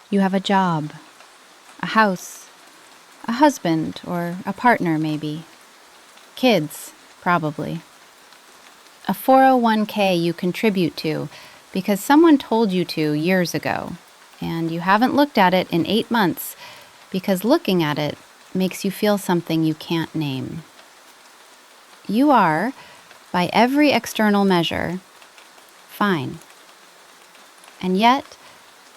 You have a job, a house, a husband or a partner maybe. Kids, probably. A 401k you contribute to because someone told you to years ago, and you haven't looked at it in 8 months because looking at it makes you feel something you can't name. You are, by every external measure, fine. And yet,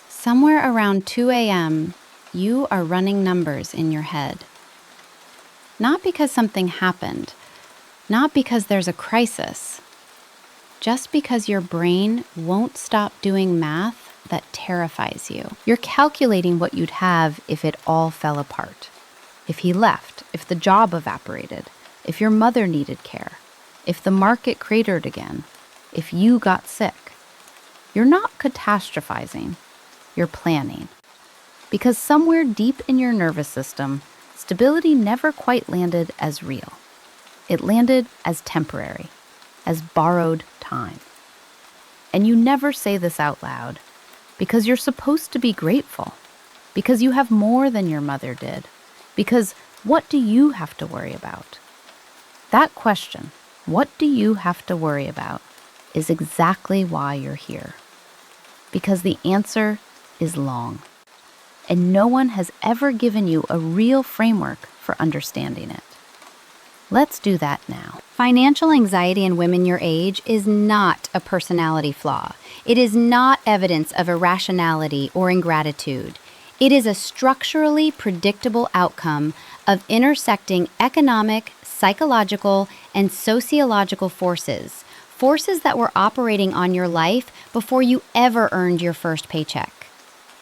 somewhere around 2 a.m., you are running numbers in your head. Not because something happened, not because there's a crisis, just because your brain won't stop doing math that terrifies you. You're calculating what you'd have if it all fell apart. If he left, if the job evaporated, if your mother needed care, if the market cratered again, if you got sick. You're not catastrophizing, you're planning. Because somewhere deep in your nervous system, stability never quite landed as real. It landed as temporary, as borrowed time. And you never say this out loud, because you're supposed to be grateful, because you have more than your mother did, because what do you have to worry about? That question, what do you have to worry about, is exactly why you're here. Because the answer is long, and no one has ever given you a real framework for understanding it. Let's do that now. Financial anxiety in women your age is not a personality flaw. It is not evidence of irrationality or ingratitude. It is a structurally predictable outcome of intersecting economic, psychological, and sociological forces that were operating on your life before you ever earned your first paycheck.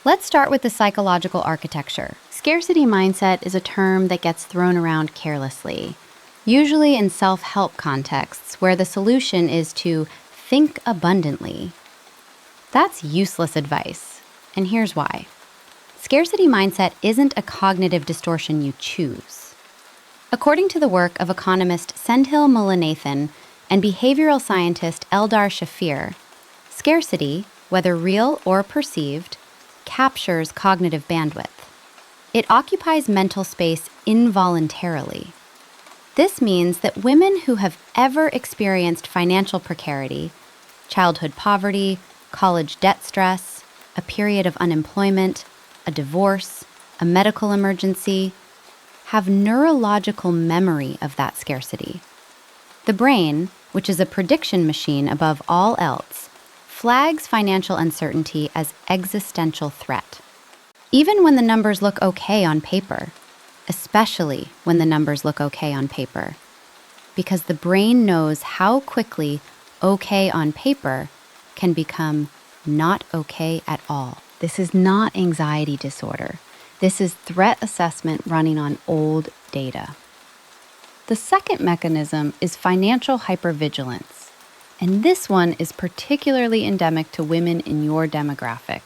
Let's start with the psychological architecture. Scarcity mindset is a term that gets thrown around carelessly, usually in self-help contexts where the solution is to think abundantly. That's useless advice, and here's why. Scarcity mindset isn't a cognitive distortion you choose. According to the work of economist Senthil Mullainathan and behavioral scientist Eldar Shafir, scarcity, whether real or perceived, captures cognitive bandwidth. It occupies mental space involuntarily. This means that women who have ever experienced financial precarity, childhood poverty, college debt stress, a period of unemployment, a divorce, a medical emergency, have neurological memory of that scarcity. The brain, which is a prediction machine above all else, flags financial uncertainty as existential threat. Even when the numbers look okay on paper, especially when the numbers look okay on paper, because the brain knows how quickly okay on paper can become not okay at all. This is not anxiety disorder. This is threat assessment running on old data. The second mechanism is financial hypervigilance, and this one is particularly endemic to women in your demographic.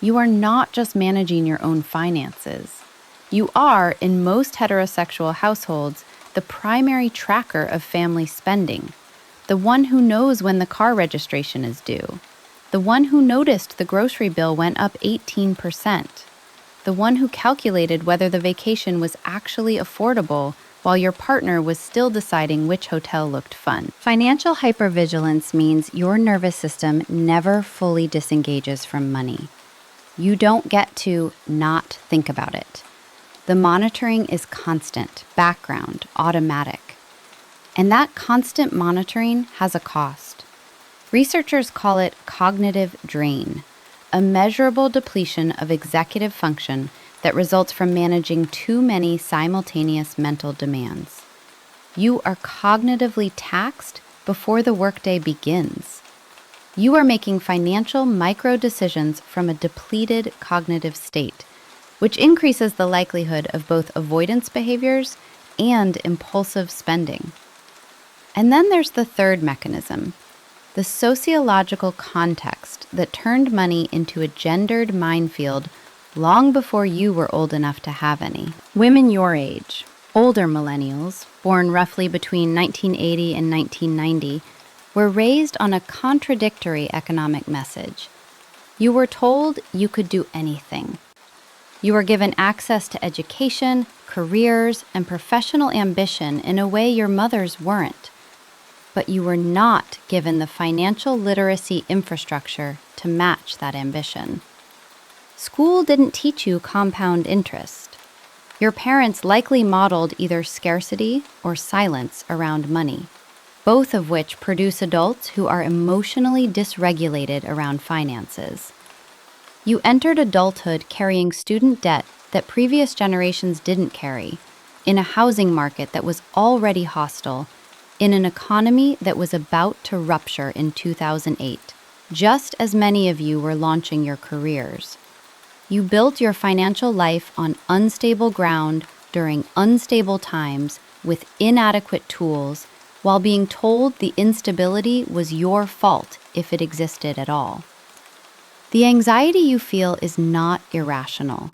You are not just managing your own finances. You are, in most heterosexual households, the primary tracker of family spending, the one who knows when the car registration is due, the one who noticed the grocery bill went up 18%, the one who calculated whether the vacation was actually affordable while your partner was still deciding which hotel looked fun. Financial hypervigilance means your nervous system never fully disengages from money. You don't get to not think about it. The monitoring is constant, background, automatic. And that constant monitoring has a cost. Researchers call it cognitive drain, a measurable depletion of executive function that results from managing too many simultaneous mental demands. You are cognitively taxed before the workday begins. You are making financial micro-decisions from a depleted cognitive state, which increases the likelihood of both avoidance behaviors and impulsive spending. And then there's the third mechanism, the sociological context that turned money into a gendered minefield long before you were old enough to have any. Women your age, older millennials, born roughly between 1980 and 1990, were raised on a contradictory economic message. You were told you could do anything. You were given access to education, careers, and professional ambition in a way your mothers weren't. But you were not given the financial literacy infrastructure to match that ambition. School didn't teach you compound interest. Your parents likely modeled either scarcity or silence around money, both of which produce adults who are emotionally dysregulated around finances. You entered adulthood carrying student debt that previous generations didn't carry, in a housing market that was already hostile, in an economy that was about to rupture in 2008, just as many of you were launching your careers. You built your financial life on unstable ground during unstable times with inadequate tools, while being told the instability was your fault if it existed at all. The anxiety you feel is not irrational.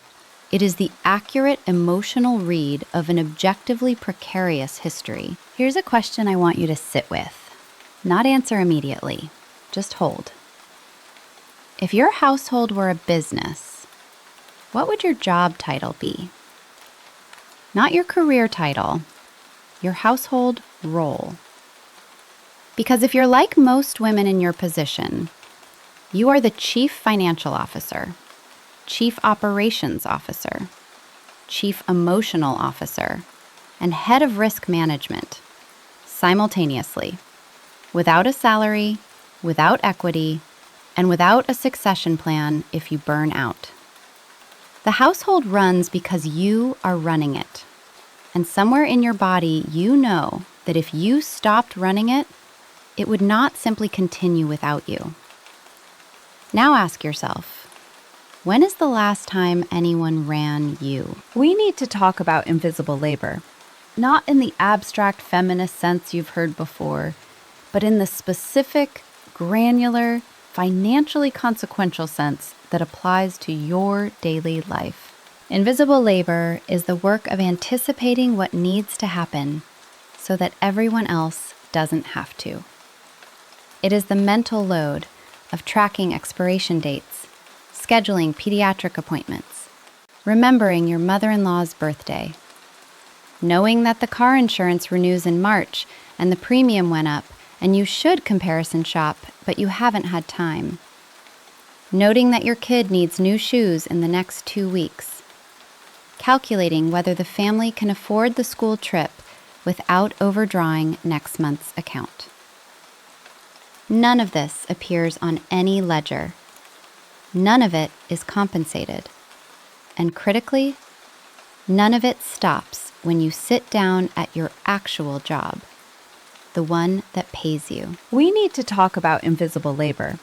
It is the accurate emotional read of an objectively precarious history. Here's a question I want you to sit with. Not answer immediately, just hold. If your household were a business, what would your job title be? Not your career title, your household role. Because if you're like most women in your position, you are the chief financial officer, chief operations officer, chief emotional officer, and head of risk management, simultaneously, without a salary, without equity, and without a succession plan if you burn out. The household runs because you are running it. And somewhere in your body, you know that if you stopped running it, it would not simply continue without you. Now ask yourself, when is the last time anyone ran you? We need to talk about invisible labor, not in the abstract feminist sense you've heard before, but in the specific, granular, financially consequential sense that applies to your daily life. Invisible labor is the work of anticipating what needs to happen so that everyone else doesn't have to. It is the mental load of tracking expiration dates, scheduling pediatric appointments, remembering your mother-in-law's birthday, knowing that the car insurance renews in March and the premium went up and you should comparison shop, but you haven't had time. Noting that your kid needs new shoes in the next 2 weeks. Calculating whether the family can afford the school trip without overdrawing next month's account. None of this appears on any ledger. None of it is compensated. And critically, none of it stops when you sit down at your actual job, the one that pays you. We need to talk about invisible labor,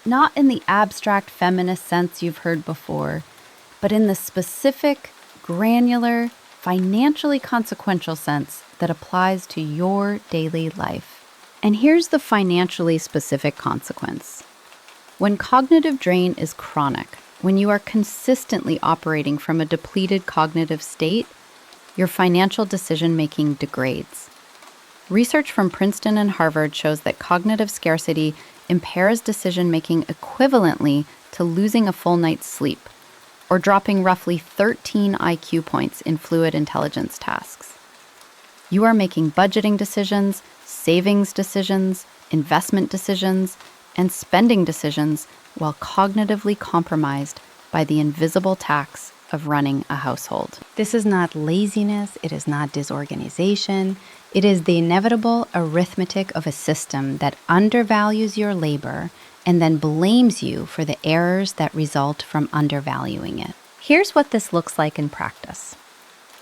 not in the abstract feminist sense you've heard before, but in the specific, granular, financially consequential sense that applies to your daily life. And here's the financially specific consequence. When cognitive drain is chronic, when you are consistently operating from a depleted cognitive state, your financial decision-making degrades. Research from Princeton and Harvard shows that cognitive scarcity impairs decision-making equivalently to losing a full night's sleep, or dropping roughly 13 IQ points in fluid intelligence tasks. You are making budgeting decisions, savings decisions, investment decisions, and spending decisions while cognitively compromised by the invisible tax of running a household. This is not laziness, it is not disorganization, it is the inevitable arithmetic of a system that undervalues your labor and then blames you for the errors that result from undervaluing it. Here's what this looks like in practice.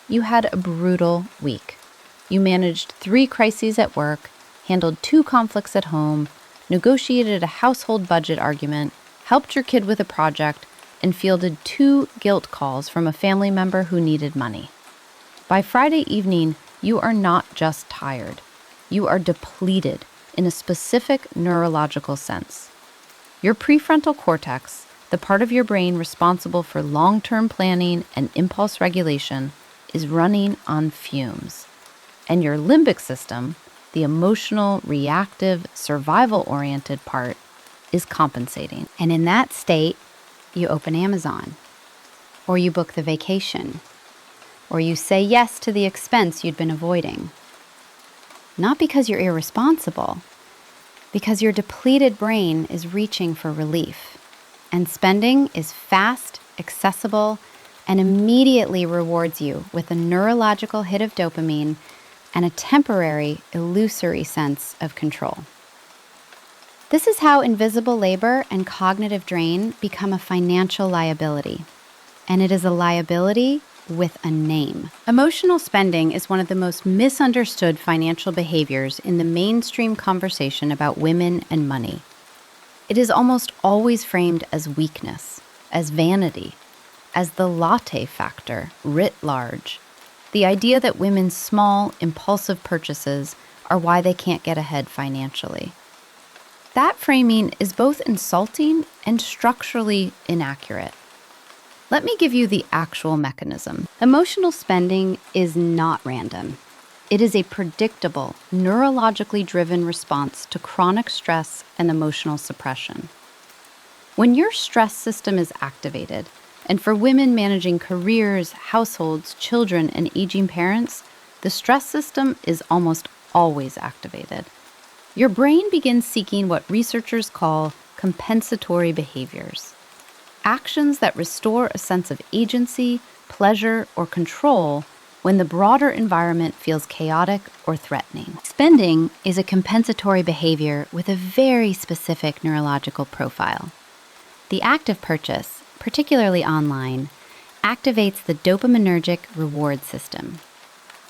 You had a brutal week. You managed 3 crises at work, handled 2 conflicts at home, negotiated a household budget argument, helped your kid with a project, and fielded 2 guilt calls from a family member who needed money. By Friday evening, you are not just tired. You are depleted in a specific neurological sense. Your prefrontal cortex, the part of your brain responsible for long-term planning and impulse regulation, is running on fumes. And your limbic system, the emotional, reactive, survival-oriented part, is compensating. And in that state, you open Amazon, or you book the vacation, or you say yes to the expense you'd been avoiding. Not because you're irresponsible, because your depleted brain is reaching for relief. And spending is fast, accessible, and immediately rewards you with a neurological hit of dopamine and a temporary, illusory sense of control. This is how invisible labor and cognitive drain become a financial liability. And it is a liability with a name. Emotional spending is one of the most misunderstood financial behaviors in the mainstream conversation about women and money. It is almost always framed as weakness, as vanity, as the latte factor writ large. The idea that women's small, impulsive purchases are why they can't get ahead financially. That framing is both insulting and structurally inaccurate. Let me give you the actual mechanism. Emotional spending is not random. It is a predictable, neurologically driven response to chronic stress and emotional suppression. When your stress system is activated, and for women managing careers, households, children, and aging parents, the stress system is almost always activated. Your brain begins seeking what researchers call compensatory behaviors. Actions that restore a sense of agency, pleasure, or control when the broader environment feels chaotic or threatening. Spending is a compensatory behavior with a very specific neurological profile. The act of purchase, particularly online, activates the dopaminergic reward system.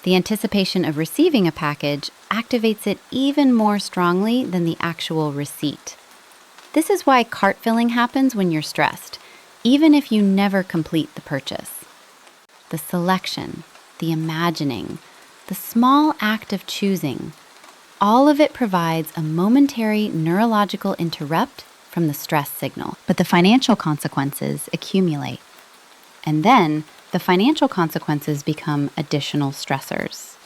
The anticipation of receiving a package activates it even more strongly than the actual receipt. This is why cart filling happens when you're stressed, even if you never complete the purchase. The selection, the imagining, the small act of choosing, all of it provides a momentary neurological interrupt from the stress signal. But the financial consequences accumulate. And then the financial consequences become additional stressors.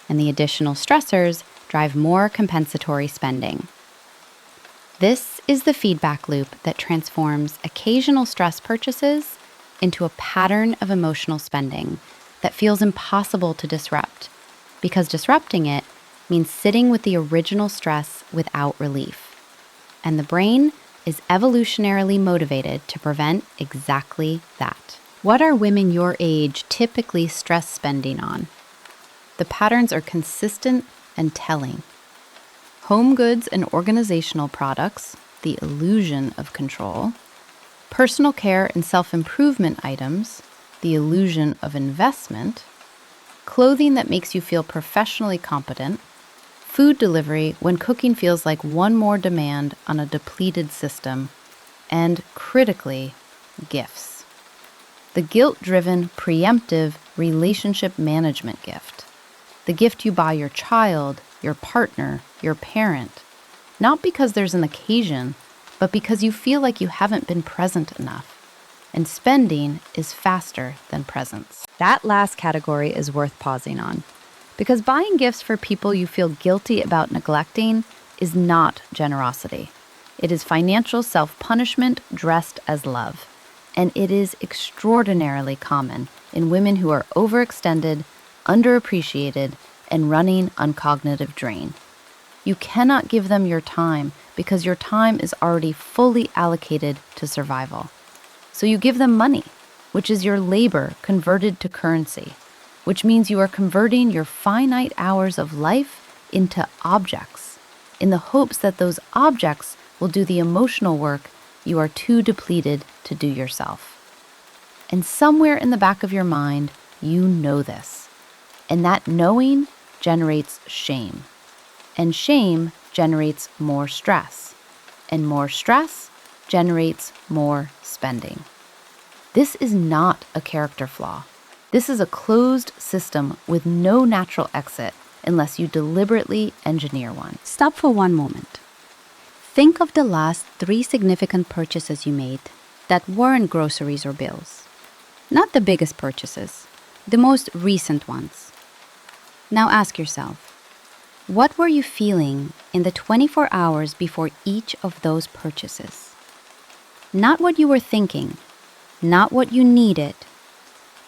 And the additional stressors drive more compensatory spending. This is the feedback loop that transforms occasional stress purchases into a pattern of emotional spending that feels impossible to disrupt, because disrupting it means sitting with the original stress without relief. And the brain is evolutionarily motivated to prevent exactly that. What are women your age typically stress spending on? The patterns are consistent and telling. Home goods and organizational products, the illusion of control. Personal care and self-improvement items, the illusion of investment. Clothing that makes you feel professionally competent. Food delivery when cooking feels like one more demand on a depleted system. And critically, gifts. The guilt-driven, preemptive relationship management gift. The gift you buy your child, your partner, your parent, not because there's an occasion, but because you feel like you haven't been present enough. And spending is faster than presence. That last category is worth pausing on, because buying gifts for people you feel guilty about neglecting is not generosity. It is financial self-punishment dressed as love. And it is extraordinarily common in women who are overextended, underappreciated, and running on cognitive drain. You cannot give them your time because your time is already fully allocated to survival. So you give them money, which is your labor converted to currency, which means you are converting your finite hours of life into objects, in the hopes that those objects will do the emotional work you are too depleted to do yourself. And somewhere in the back of your mind, you know this. And that knowing generates shame. And shame generates more stress. And more stress generates more spending. This is not a character flaw. This is a closed system with no natural exit unless you deliberately engineer one. Stop for one moment. Think of the last 3 significant purchases you made that weren't groceries or bills. Not the biggest purchases, the most recent ones. Now ask yourself, What were you feeling in the 24 hours before each of those purchases? Not what you were thinking, not what you needed.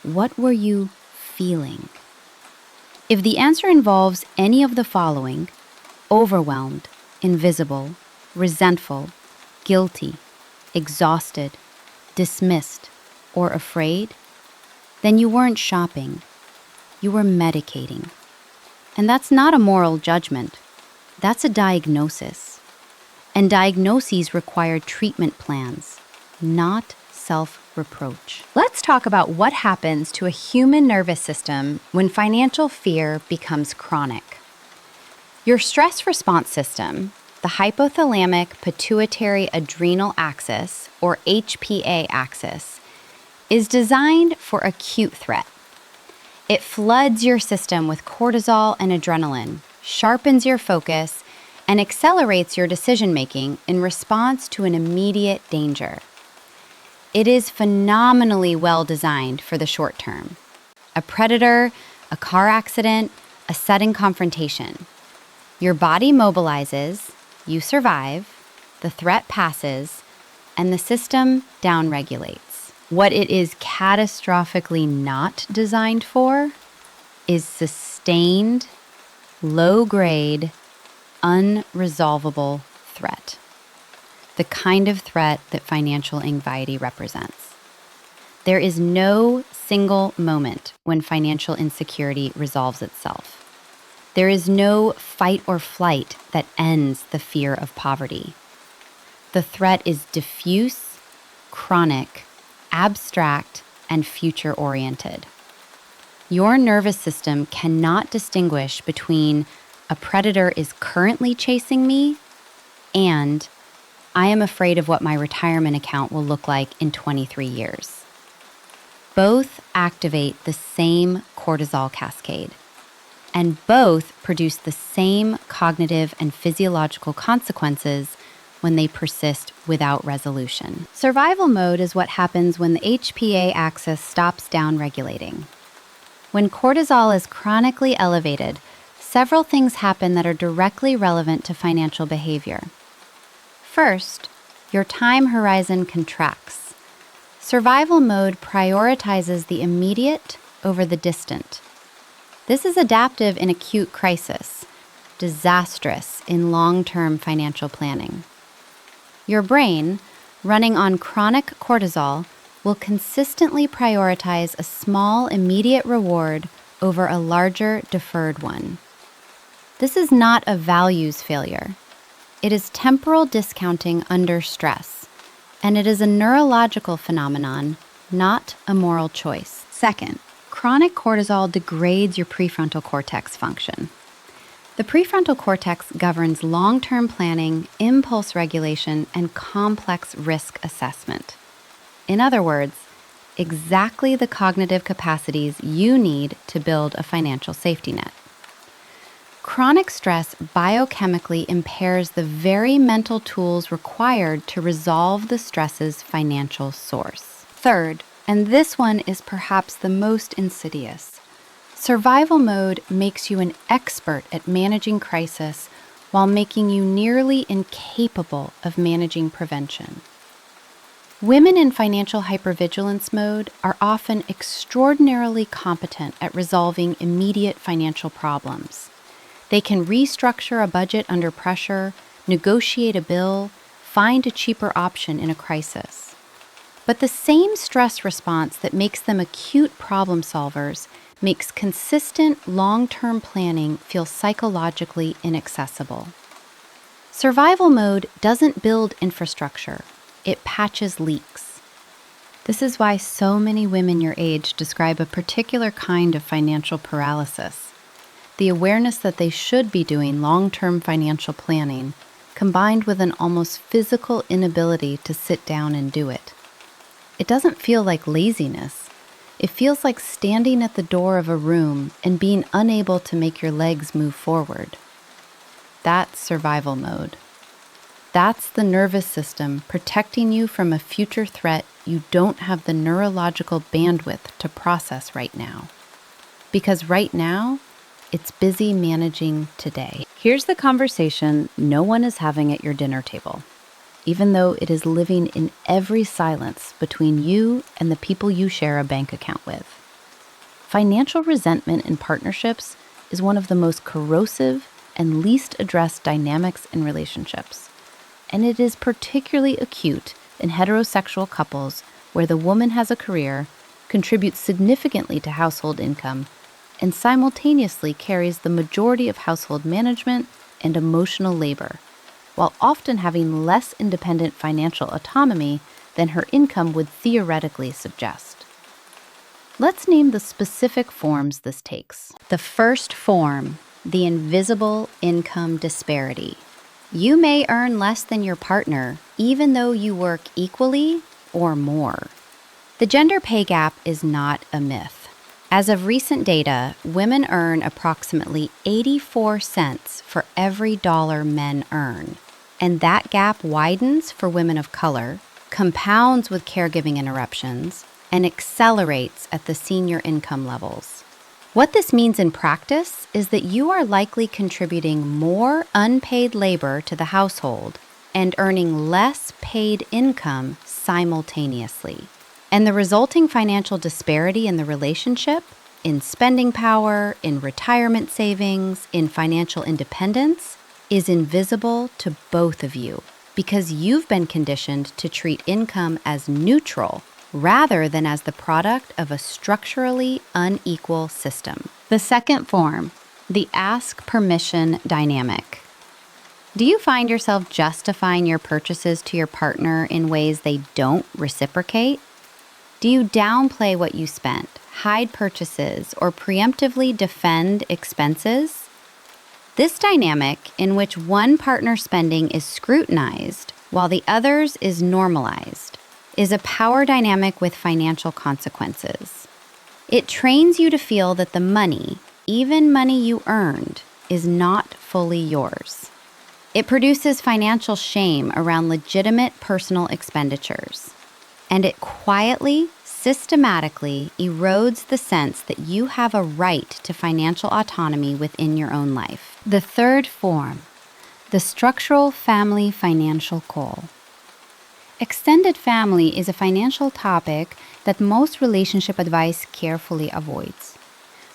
What were you feeling? If the answer involves any of the following: overwhelmed, invisible, resentful, guilty, exhausted, dismissed, or afraid, then you weren't shopping. You were medicating. And that's not a moral judgment. That's a diagnosis. And diagnoses require treatment plans, not self-reproach. Let's talk about what happens to a human nervous system when financial fear becomes chronic. Your stress response system, the hypothalamic pituitary adrenal axis, or HPA axis, is designed for acute threat. It floods your system with cortisol and adrenaline, sharpens your focus, and accelerates your decision-making in response to an immediate danger. It is phenomenally well designed for the short term. A predator, a car accident, a sudden confrontation. Your body mobilizes, you survive, the threat passes, and the system downregulates. What it is catastrophically not designed for is sustained, low-grade, unresolvable threat. The kind of threat that financial anxiety represents. There is no single moment when financial insecurity resolves itself. There is no fight or flight that ends the fear of poverty. The threat is diffuse, chronic, abstract, and future-oriented. Your nervous system cannot distinguish between a predator is currently chasing me and I am afraid of what my retirement account will look like in 23 years. Both activate the same cortisol cascade, and both produce the same cognitive and physiological consequences when they persist without resolution. Survival mode is what happens when the HPA axis stops down-regulating. When cortisol is chronically elevated, several things happen that are directly relevant to financial behavior. First, your time horizon contracts. Survival mode prioritizes the immediate over the distant. This is adaptive in acute crisis, disastrous in long-term financial planning. Your brain, running on chronic cortisol, will consistently prioritize a small immediate reward over a larger deferred one. This is not a values failure. It is temporal discounting under stress, and it is a neurological phenomenon, not a moral choice. Second, chronic cortisol degrades your prefrontal cortex function. The prefrontal cortex governs long-term planning, impulse regulation, and complex risk assessment. In other words, exactly the cognitive capacities you need to build a financial safety net. Chronic stress biochemically impairs the very mental tools required to resolve the stress's financial source. Third, and this one is perhaps the most insidious, survival mode makes you an expert at managing crisis while making you nearly incapable of managing prevention. Women in financial hypervigilance mode are often extraordinarily competent at resolving immediate financial problems. They can restructure a budget under pressure, negotiate a bill, find a cheaper option in a crisis. But the same stress response that makes them acute problem solvers makes consistent long-term planning feel psychologically inaccessible. Survival mode doesn't build infrastructure, it patches leaks. This is why so many women your age describe a particular kind of financial paralysis. The awareness that they should be doing long-term financial planning, combined with an almost physical inability to sit down and do it. It doesn't feel like laziness. It feels like standing at the door of a room and being unable to make your legs move forward. That's survival mode. That's the nervous system protecting you from a future threat you don't have the neurological bandwidth to process right now. Because right now, it's busy managing today. Here's the conversation no one is having at your dinner table, even though it is living in every silence between you and the people you share a bank account with. Financial resentment in partnerships is one of the most corrosive and least addressed dynamics in relationships. And it is particularly acute in heterosexual couples where the woman has a career, contributes significantly to household income, and simultaneously carries the majority of household management and emotional labor, while often having less independent financial autonomy than her income would theoretically suggest. Let's name the specific forms this takes. The first form, the invisible income disparity. You may earn less than your partner, even though you work equally or more. The gender pay gap is not a myth. As of recent data, women earn approximately 84 cents for every dollar men earn. And that gap widens for women of color, compounds with caregiving interruptions, and accelerates at the senior income levels. What this means in practice is that you are likely contributing more unpaid labor to the household and earning less paid income simultaneously. And the resulting financial disparity in the relationship, in spending power, in retirement savings, in financial independence, is invisible to both of you because you've been conditioned to treat income as neutral rather than as the product of a structurally unequal system. The second form, the ask permission dynamic. Do you find yourself justifying your purchases to your partner in ways they don't reciprocate? Do you downplay what you spent, hide purchases, or preemptively defend expenses? This dynamic, in which one partner's spending is scrutinized while the other's is normalized, is a power dynamic with financial consequences. It trains you to feel that the money, even money you earned, is not fully yours. It produces financial shame around legitimate personal expenditures. And it quietly, systematically erodes the sense that you have a right to financial autonomy within your own life. The third form, the structural family financial goal. Extended family is a financial topic that most relationship advice carefully avoids.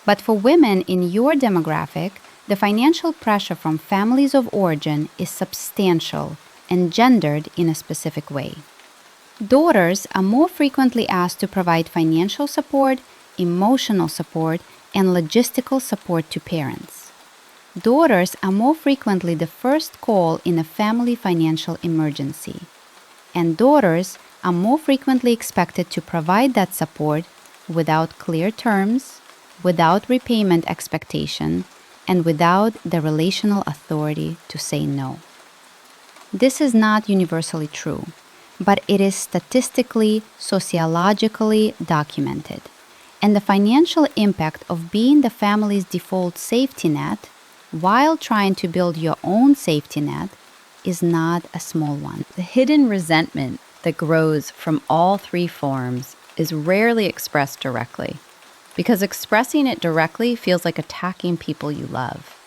But for women in your demographic, the financial pressure from families of origin is substantial and gendered in a specific way. Daughters are more frequently asked to provide financial support, emotional support, and logistical support to parents. Daughters are more frequently the first call in a family financial emergency. And daughters are more frequently expected to provide that support without clear terms, without repayment expectation, and without the relational authority to say no. This is not universally true, but it is statistically, sociologically documented. And the financial impact of being the family's default safety net while trying to build your own safety net is not a small one. The hidden resentment that grows from all three forms is rarely expressed directly, because expressing it directly feels like attacking people you love.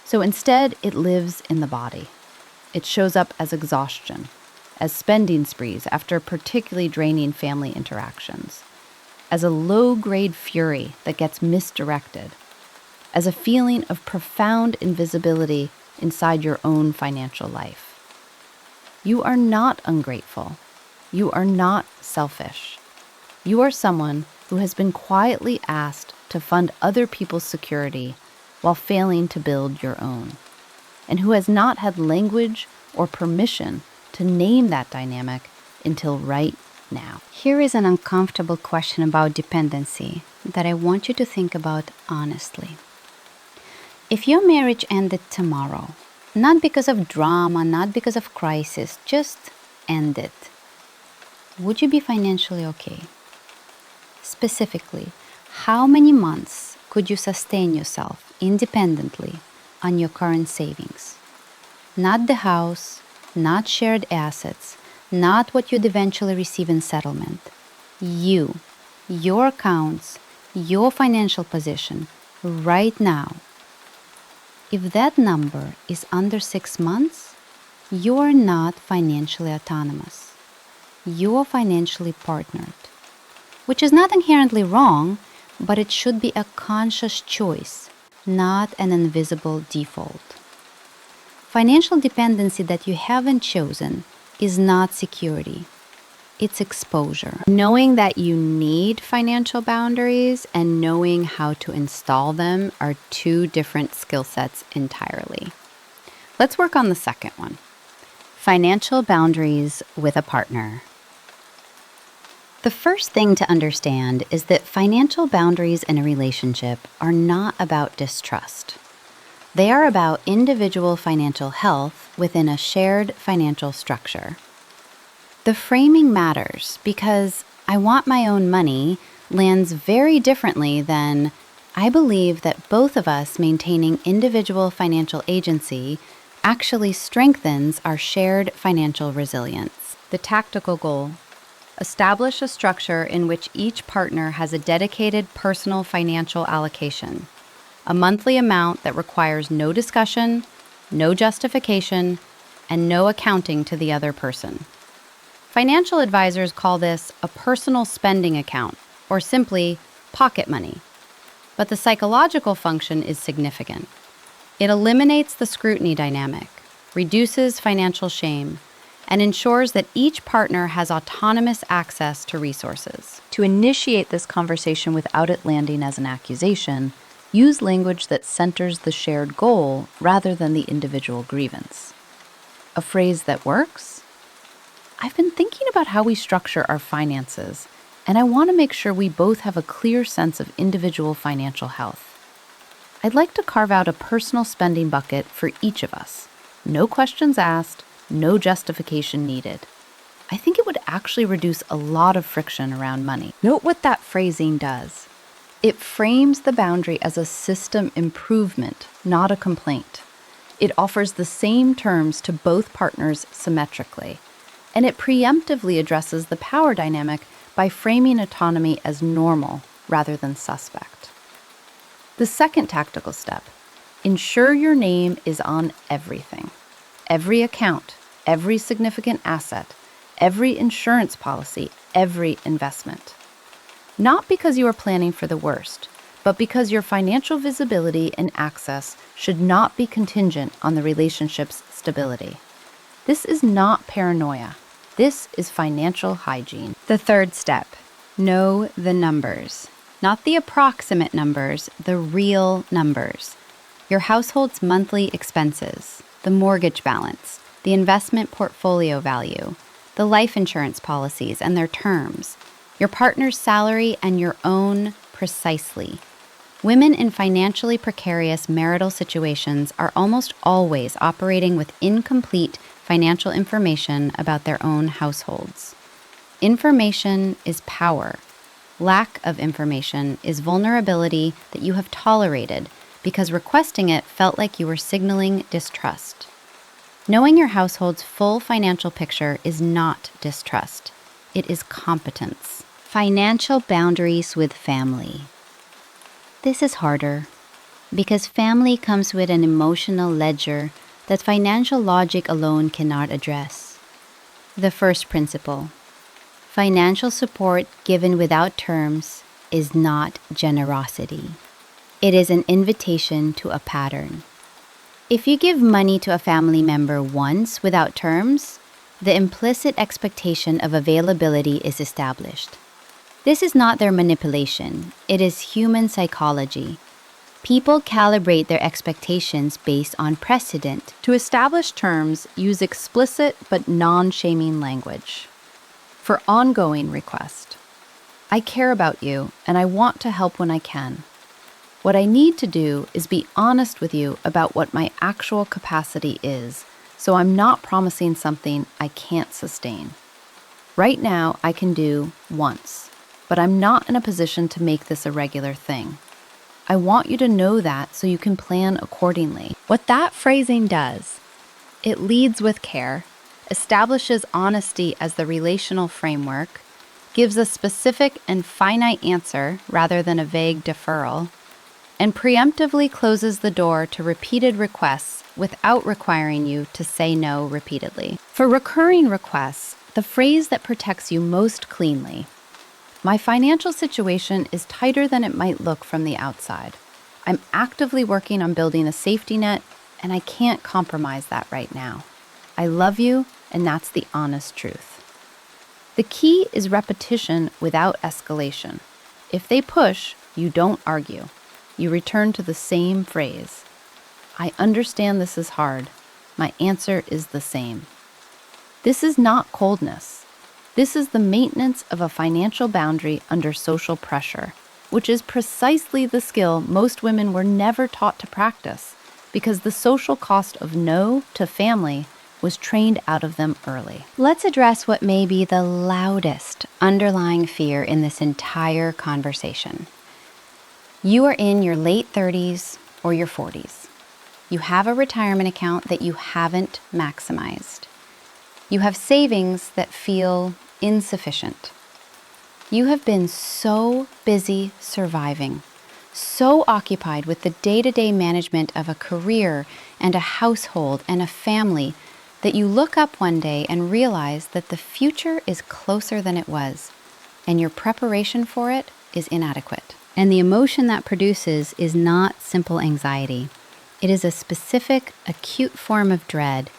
So instead, it lives in the body. It shows up as exhaustion, as spending sprees after particularly draining family interactions, as a low-grade fury that gets misdirected, as a feeling of profound invisibility inside your own financial life. You are not ungrateful. You are not selfish. You are someone who has been quietly asked to fund other people's security while failing to build your own, and who has not had language or permission to name that dynamic until right now. Here is an uncomfortable question about dependency that I want you to think about honestly. If your marriage ended tomorrow, not because of drama, not because of crisis, just ended, would you be financially okay? Specifically, how many months could you sustain yourself independently on your current savings? Not the house, not shared assets, not what you'd eventually receive in settlement. You, your accounts, your financial position, right now. If that number is under 6 months, you're not financially autonomous. You're financially partnered, which is not inherently wrong, but it should be a conscious choice, not an invisible default. Financial dependency that you haven't chosen is not security. It's exposure. Knowing that you need financial boundaries and knowing how to install them are two different skill sets entirely. Let's work on the second one. Financial boundaries with a partner. The first thing to understand is that financial boundaries in a relationship are not about distrust. They are about individual financial health within a shared financial structure. The framing matters because I want my own money lands very differently than I believe that both of us maintaining individual financial agency actually strengthens our shared financial resilience. The tactical goal: establish a structure in which each partner has a dedicated personal financial allocation, a monthly amount that requires no discussion, no justification, and no accounting to the other person. Financial advisors call this a personal spending account, or simply pocket money. But the psychological function is significant. It eliminates the scrutiny dynamic, reduces financial shame, and ensures that each partner has autonomous access to resources. To initiate this conversation without it landing as an accusation, use language that centers the shared goal rather than the individual grievance. A phrase that works? I've been thinking about how we structure our finances, and I want to make sure we both have a clear sense of individual financial health. I'd like to carve out a personal spending bucket for each of us. No questions asked, no justification needed. I think it would actually reduce a lot of friction around money. Note what that phrasing does. It frames the boundary as a system improvement, not a complaint. It offers the same terms to both partners symmetrically, and it preemptively addresses the power dynamic by framing autonomy as normal rather than suspect. The second tactical step: ensure your name is on everything. Every account, every significant asset, every insurance policy, every investment. Not because you are planning for the worst, but because your financial visibility and access should not be contingent on the relationship's stability. This is not paranoia. This is financial hygiene. The third step: know the numbers. Not the approximate numbers, the real numbers. Your household's monthly expenses, the mortgage balance, the investment portfolio value, the life insurance policies and their terms, your partner's salary and your own precisely. Women in financially precarious marital situations are almost always operating with incomplete financial information about their own households. Information is power. Lack of information is vulnerability that you have tolerated because requesting it felt like you were signaling distrust. Knowing your household's full financial picture is not distrust. It is competence. Financial boundaries with family. This is harder because family comes with an emotional ledger that financial logic alone cannot address. The first principle: financial support given without terms is not generosity. It is an invitation to a pattern. If you give money to a family member once without terms, the implicit expectation of availability is established. This is not their manipulation, it is human psychology. People calibrate their expectations based on precedent. To establish terms, use explicit but non-shaming language. For ongoing request: I care about you and I want to help when I can. What I need to do is be honest with you about what my actual capacity is, so I'm not promising something I can't sustain. Right now, I can do once, but I'm not in a position to make this a regular thing. I want you to know that so you can plan accordingly. What that phrasing does: it leads with care, establishes honesty as the relational framework, gives a specific and finite answer rather than a vague deferral, and preemptively closes the door to repeated requests without requiring you to say no repeatedly. For recurring requests, the phrase that protects you most cleanly: my financial situation is tighter than it might look from the outside. I'm actively working on building a safety net, and I can't compromise that right now. I love you, and that's the honest truth. The key is repetition without escalation. If they push, you don't argue. You return to the same phrase. I understand this is hard. My answer is the same. This is not coldness. This is the maintenance of a financial boundary under social pressure, which is precisely the skill most women were never taught to practice, because the social cost of no to family was trained out of them early. Let's address what may be the loudest underlying fear in this entire conversation. You are in your late 30s or your 40s. You have a retirement account that you haven't maximized. You have savings that feel insufficient. You have been so busy surviving, so occupied with the day-to-day management of a career and a household and a family that you look up one day and realize that the future is closer than it was, and your preparation for it is inadequate. And the emotion that produces is not simple anxiety. It is a specific, acute form of dread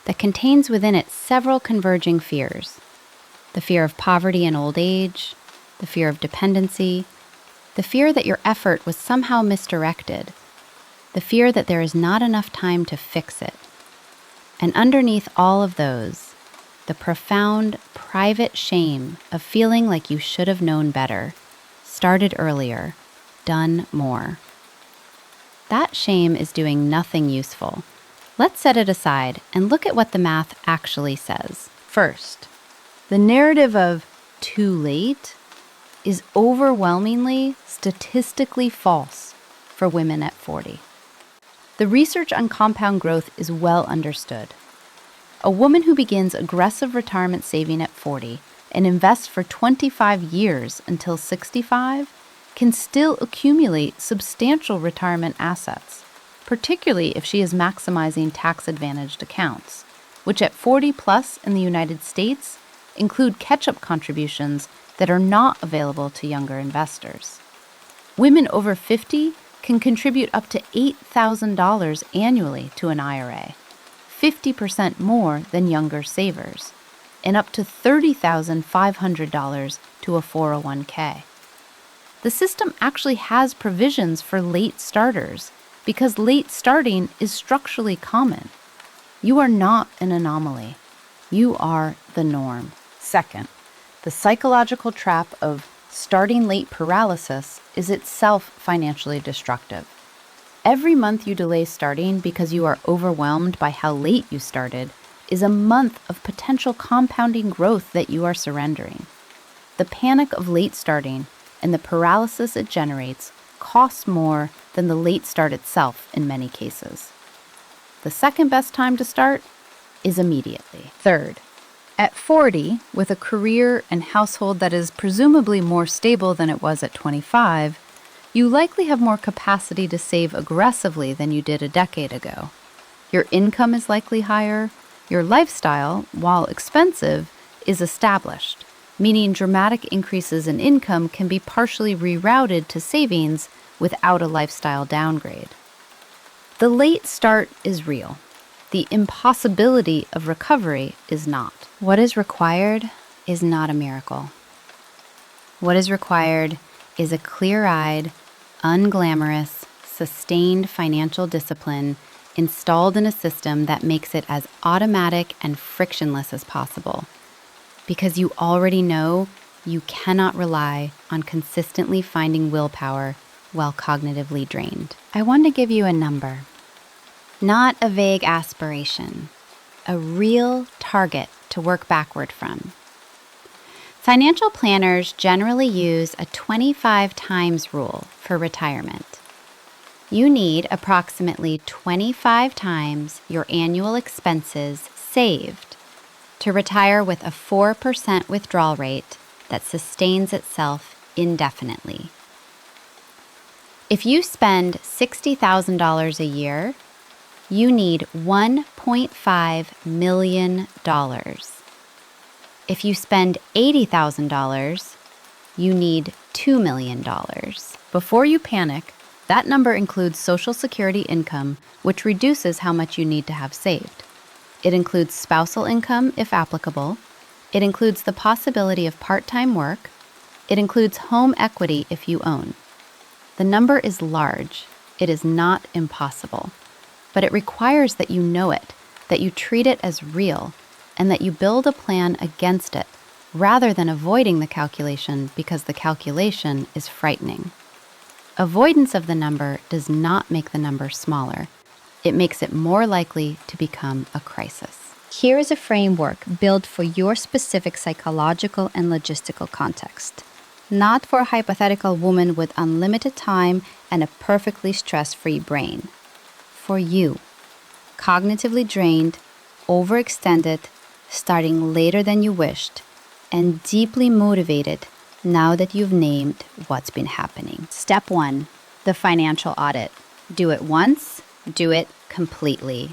that contains within it several converging fears. The fear of poverty and old age, the fear of dependency, the fear that your effort was somehow misdirected, the fear that there is not enough time to fix it. And underneath all of those, the profound, private shame of feeling like you should have known better, started earlier, done more. That shame is doing nothing useful. Let's set it aside and look at what the math actually says. First, the narrative of too late is overwhelmingly statistically false for women at 40. The research on compound growth is well understood. A woman who begins aggressive retirement saving at 40 and invests for 25 years until 65 can still accumulate substantial retirement assets, particularly if she is maximizing tax-advantaged accounts, which at 40 plus in the United States include catch-up contributions that are not available to younger investors. Women over 50 can contribute up to $8,000 annually to an IRA, 50% more than younger savers, and up to $30,500 to a 401k. The system actually has provisions for late starters because late starting is structurally common. You are not an anomaly. You are the norm. Second, the psychological trap of starting late paralysis is itself financially destructive. Every month you delay starting because you are overwhelmed by how late you started is a month of potential compounding growth that you are surrendering. The panic of late starting and the paralysis it generates costs more than the late start itself in many cases. The second best time to start is immediately. Third, at 40, with a career and household that is presumably more stable than it was at 25, you likely have more capacity to save aggressively than you did a decade ago. Your income is likely higher. Your lifestyle, while expensive, is established, meaning dramatic increases in income can be partially rerouted to savings without a lifestyle downgrade. The late start is real. The impossibility of recovery is not. What is required is not a miracle. What is required is a clear-eyed, unglamorous, sustained financial discipline installed in a system that makes it as automatic and frictionless as possible. Because you already know you cannot rely on consistently finding willpower while cognitively drained. I want to give you a number, not a vague aspiration, a real target to work backward from. Financial planners generally use a 25 times rule for retirement. You need approximately 25 times your annual expenses saved to retire with a 4% withdrawal rate that sustains itself indefinitely. If you spend $60,000 a year, you need $1.5 million. If you spend $80,000, you need $2 million. Before you panic, that number includes Social Security income, which reduces how much you need to have saved. It includes spousal income, if applicable. It includes the possibility of part-time work. It includes home equity if you own. The number is large. It is not impossible. But it requires that you know it, that you treat it as real, and that you build a plan against it, rather than avoiding the calculation because the calculation is frightening. Avoidance of the number does not make the number smaller. It makes it more likely to become a crisis. Here is a framework built for your specific psychological and logistical context. Not for a hypothetical woman with unlimited time and a perfectly stress-free brain. For you, cognitively drained, overextended, starting later than you wished, and deeply motivated now that you've named what's been happening. Step 1, the financial audit. Do it once, do it completely.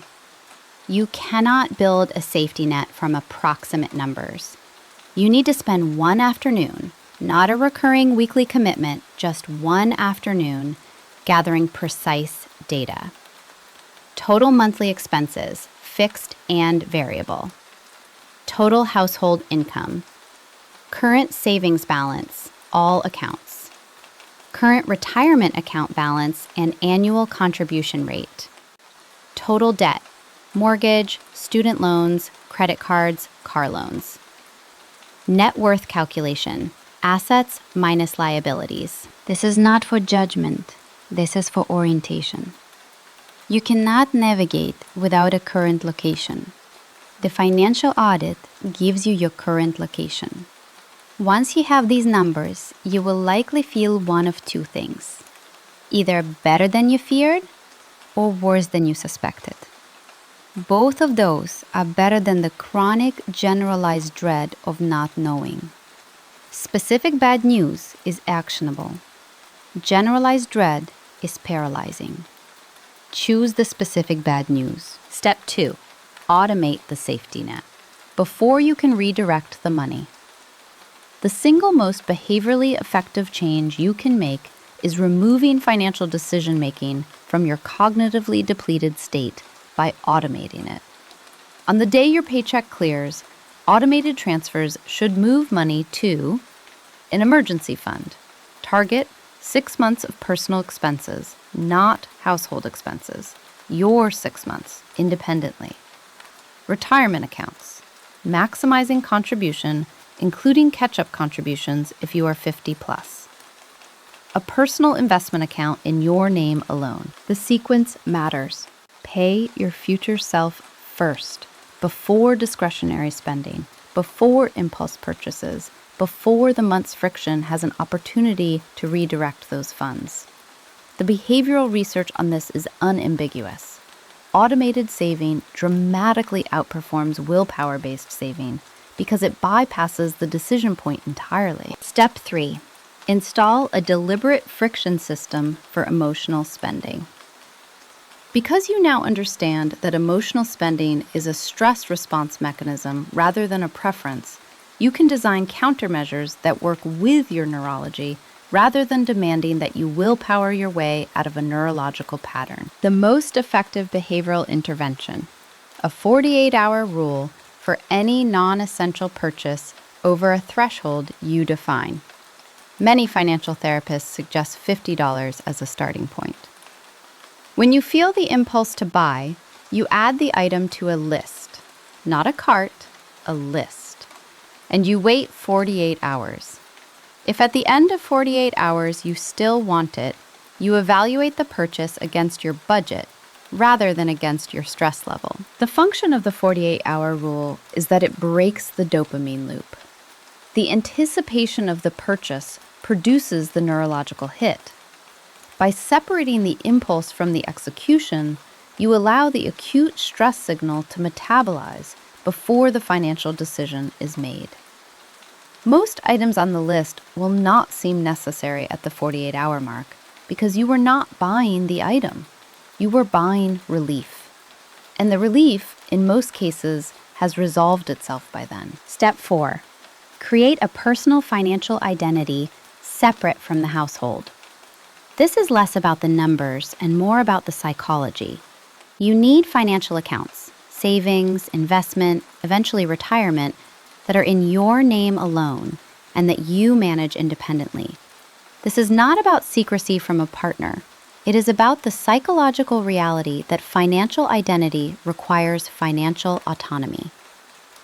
You cannot build a safety net from approximate numbers. You need to spend one afternoon, not a recurring weekly commitment, just one afternoon, gathering precise data. Total monthly expenses, fixed and variable. Total household income. Current savings balance, all accounts. Current retirement account balance and annual contribution rate. Total debt, mortgage, student loans, credit cards, car loans. Net worth calculation, assets minus liabilities. This is not for judgment. This is for orientation. You cannot navigate without a current location. The financial audit gives you your current location. Once you have these numbers, you will likely feel one of two things. Either better than you feared or worse than you suspected. Both of those are better than the chronic generalized dread of not knowing. Specific bad news is actionable. Generalized dread is paralyzing. Choose the specific bad news. Step 2, automate the safety net before you can redirect the money. The single most behaviorally effective change you can make is removing financial decision-making from your cognitively depleted state by automating it. On the day your paycheck clears, automated transfers should move money to an emergency fund. Target 6 months of personal expenses, not household expenses. Your 6 months, independently. Retirement accounts. Maximizing contribution, including catch-up contributions if you are 50 plus. A personal investment account in your name alone. The sequence matters. Pay your future self first, before discretionary spending, before impulse purchases, before the month's friction has an opportunity to redirect those funds. The behavioral research on this is unambiguous. Automated saving dramatically outperforms willpower-based saving because it bypasses the decision point entirely. Step 3, install a deliberate friction system for emotional spending. Because you now understand that emotional spending is a stress response mechanism rather than a preference, you can design countermeasures that work with your neurology rather than demanding that you willpower your way out of a neurological pattern. The most effective behavioral intervention, a 48-hour rule for any non-essential purchase over a threshold you define. Many financial therapists suggest $50 as a starting point. When you feel the impulse to buy, you add the item to a list, not a cart, a list, and you wait 48 hours. If at the end of 48 hours you still want it, you evaluate the purchase against your budget rather than against your stress level. The function of the 48-hour rule is that it breaks the dopamine loop. The anticipation of the purchase produces the neurological hit. By separating the impulse from the execution, you allow the acute stress signal to metabolize before the financial decision is made. Most items on the list will not seem necessary at the 48-hour mark, because you were not buying the item. You were buying relief. And the relief, in most cases, has resolved itself by then. Step 4. Create a personal financial identity separate from the household. This is less about the numbers and more about the psychology. You need financial accounts, savings, investment, eventually retirement, that are in your name alone and that you manage independently. This is not about secrecy from a partner. It is about the psychological reality that financial identity requires financial autonomy.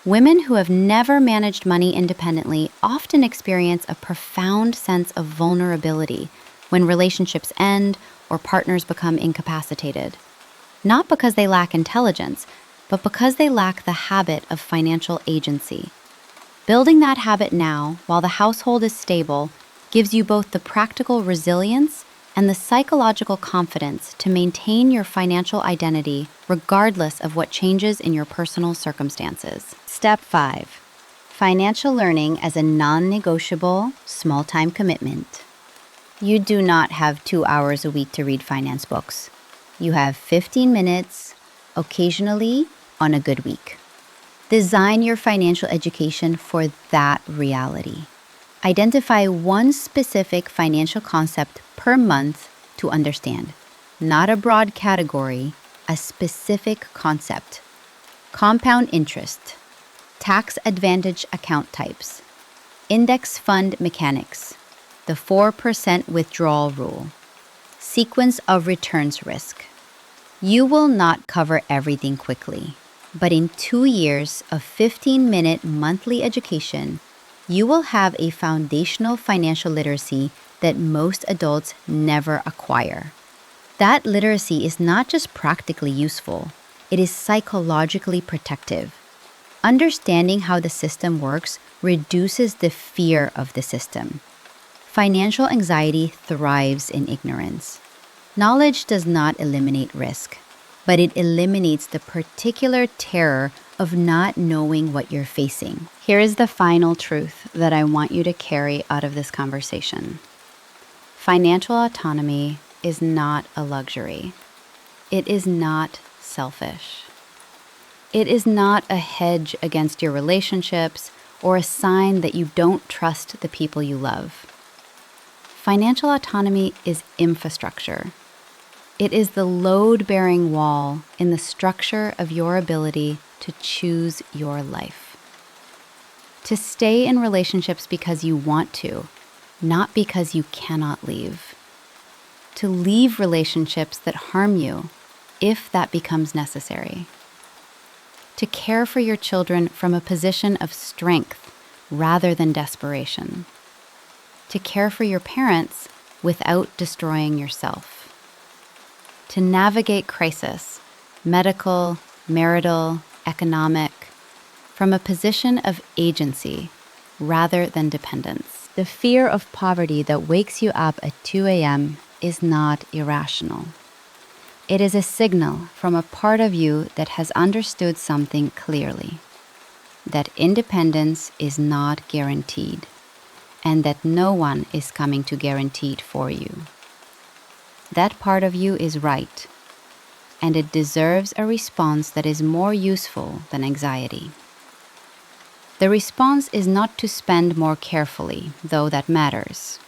Women who have never managed money independently often experience a profound sense of vulnerability when relationships end or partners become incapacitated. Not because they lack intelligence, but because they lack the habit of financial agency. Building that habit now, while the household is stable, gives you both the practical resilience and the psychological confidence to maintain your financial identity regardless of what changes in your personal circumstances. Step 5. Financial learning as a non-negotiable, small-time commitment. You do not have 2 hours a week to read finance books. You have 15 minutes, occasionally on a good week. Design your financial education for that reality. Identify one specific financial concept per month to understand. Not a broad category, a specific concept. Compound interest, tax advantage account types, index fund mechanics, the 4% withdrawal rule, sequence of returns risk. You will not cover everything quickly, but in 2 years of 15-minute monthly education, you will have a foundational financial literacy that most adults never acquire. That literacy is not just practically useful, it is psychologically protective. Understanding how the system works reduces the fear of the system. Financial anxiety thrives in ignorance. Knowledge does not eliminate risk, but it eliminates the particular terror of not knowing what you're facing. Here is the final truth that I want you to carry out of this conversation. Financial autonomy is not a luxury. It is not selfish. It is not a hedge against your relationships or a sign that you don't trust the people you love. Financial autonomy is infrastructure. It is the load-bearing wall in the structure of your ability to choose your life. To stay in relationships because you want to, not because you cannot leave. To leave relationships that harm you, if that becomes necessary. To care for your children from a position of strength rather than desperation. To care for your parents without destroying yourself. To navigate crisis, medical, marital, economic, from a position of agency rather than dependence. The fear of poverty that wakes you up at 2 a.m. is not irrational. It is a signal from a part of you that has understood something clearly, that independence is not guaranteed, and that no one is coming to guarantee it for you. That part of you is right, and it deserves a response that is more useful than anxiety. The response is not to spend more carefully, though that matters.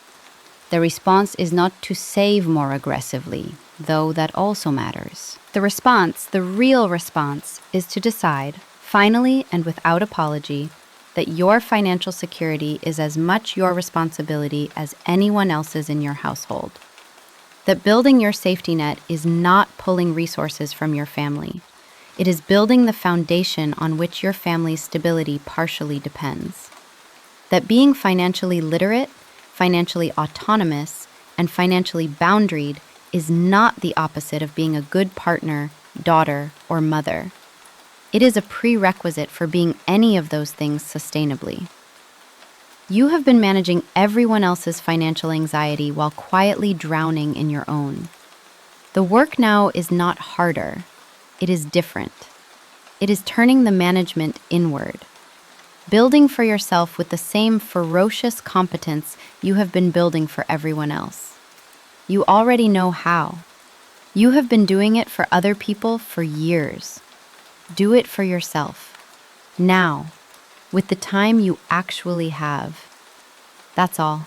The response is not to save more aggressively, though that also matters. The response, the real response, is to decide, finally and without apology, that your financial security is as much your responsibility as anyone else's in your household. That building your safety net is not pulling resources from your family. It is building the foundation on which your family's stability partially depends. That being financially literate, financially autonomous, and financially boundaried is not the opposite of being a good partner, daughter, or mother. It is a prerequisite for being any of those things sustainably. You have been managing everyone else's financial anxiety while quietly drowning in your own. The work now is not harder. It is different. It is turning the management inward, building for yourself with the same ferocious competence you have been building for everyone else. You already know how. You have been doing it for other people for years. Do it for yourself. Now, with the time you actually have. That's all.